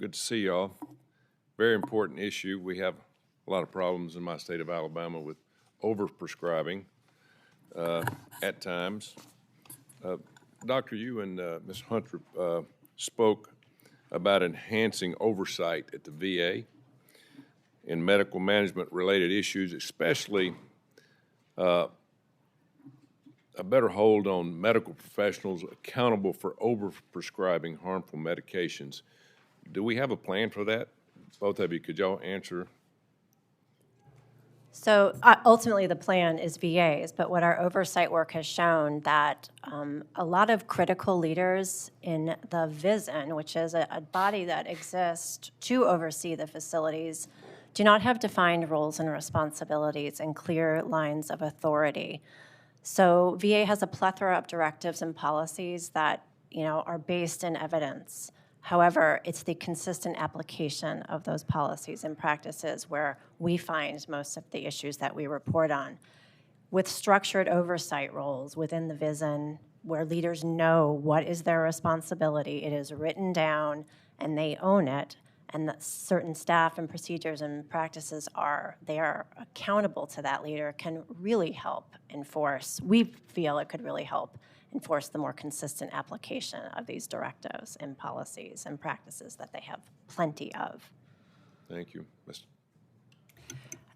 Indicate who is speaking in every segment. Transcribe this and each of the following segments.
Speaker 1: Good to see y'all. Very important issue. We have a lot of problems in my state of Alabama with overprescribing at times. Doctor, you and Ms. Hunter spoke about enhancing oversight at the VA in medical management related issues, especially a better hold on medical professionals accountable for overprescribing harmful medications. Do we have a plan for that? Both of you, could y'all answer?
Speaker 2: So ultimately the plan is VAs, but what our oversight work has shown that a lot of critical leaders in the VISN, which is a body that exists to oversee the facilities, do not have defined roles and responsibilities and clear lines of authority. So VA has a plethora of directives and policies that, are based in evidence. However, it's the consistent application of those policies and practices where we find most of the issues that we report on. With structured oversight roles within the VISN, where leaders know what is their responsibility, it is written down and they own it, and that certain staff and procedures and practices are accountable to that leader, can really help enforce. We feel it could really help enforce the more consistent application of these directives and policies and practices that they have plenty of.
Speaker 1: Thank you. Mr.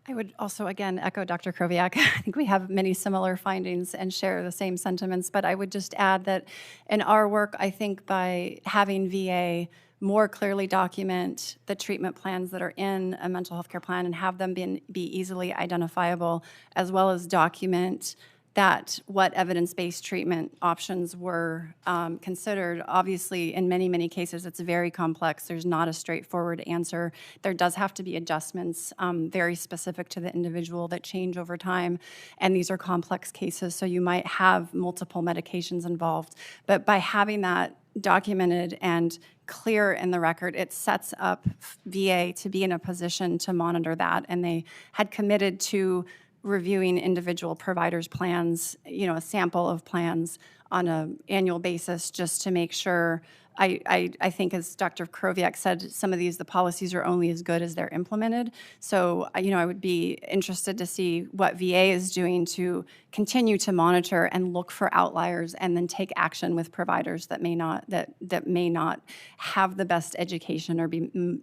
Speaker 3: I would also, again, echo Dr. Kroviak. I think we have many similar findings and share the same sentiments, but I would just add that in our work, I think by having VA more clearly document the treatment plans that are in a mental health care plan and have them be easily identifiable, as well as document that what evidence-based treatment options were considered. Obviously, in many, many cases, it's very complex. There's not a straightforward answer. There does have to be adjustments very specific to the individual that change over time, and these are complex cases, so you might have multiple medications involved. But by having that documented and clear in the record, it sets up VA to be in a position to monitor that, and they had committed to reviewing individual providers' plans, a sample of plans on an annual basis, just to make sure. I think, as Dr. Kroviak said, some of the policies are only as good as they're implemented. So, I would be interested to see what VA is doing to continue to monitor and look for outliers, and then take action with providers that may not have the best education or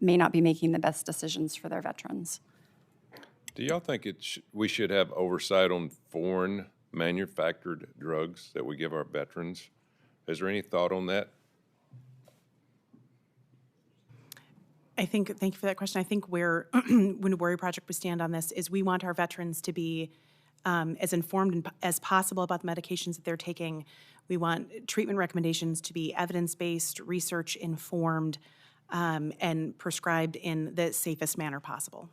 Speaker 3: may not be making the best decisions for their veterans.
Speaker 1: Do y'all think we should have oversight on foreign manufactured drugs that we give our veterans? Is there any thought on that?
Speaker 4: Thank you for that question. I think when the Warrior Project would stand on this is we want our veterans to be as informed as possible about the medications that they're taking. We want treatment recommendations to be evidence-based, research-informed, and prescribed in the safest manner possible.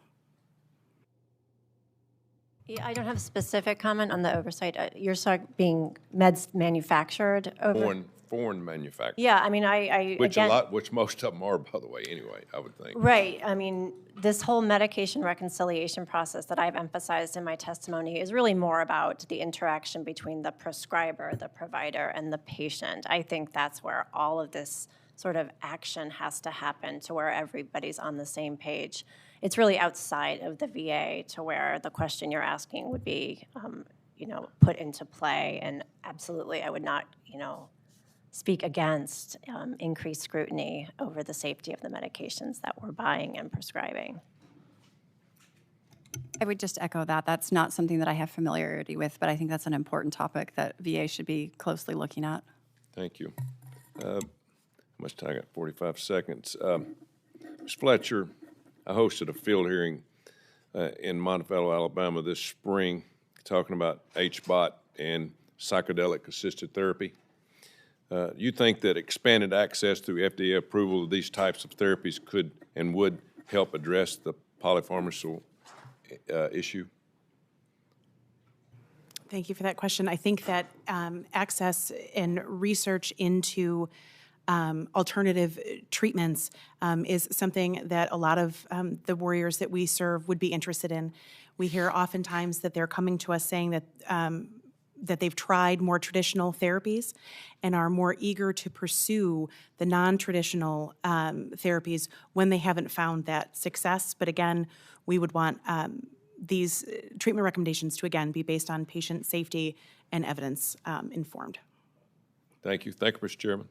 Speaker 2: Yeah, I don't have a specific comment on the oversight. You're being meds manufactured over
Speaker 1: Foreign manufactured.
Speaker 2: Yeah,
Speaker 1: Which most of them are, by the way. Anyway, I would think.
Speaker 2: Right. This whole medication reconciliation process that I've emphasized in my testimony is really more about the interaction between the prescriber, the provider, and the patient. I think that's where all of this sort of action has to happen, to where everybody's on the same page. It's really outside of the VA to where the question you're asking would be, put into play. And absolutely, I would not, speak against increased scrutiny over the safety of the medications that we're buying and prescribing.
Speaker 3: I would just echo that. That's not something that I have familiarity with, but I think that's an important topic that VA should be closely looking at.
Speaker 1: Thank you. How much time? I got 45 seconds. Ms. Fletcher, I hosted a field hearing in Montefello, Alabama this spring, talking about HBOT and psychedelic-assisted therapy. You think that expanded access through FDA approval of these types of therapies could and would help address the polypharmaceutical issue?
Speaker 4: Thank you for that question. I think that access and research into alternative treatments is something that a lot of the warriors that we serve would be interested in. We hear oftentimes that they're coming to us saying that that they've tried more traditional therapies and are more eager to pursue the non-traditional therapies when they haven't found that success. But again, we would want these treatment recommendations to, again, be based on patient safety and evidence informed.
Speaker 1: Thank you. Thank you, Mr. Chairman.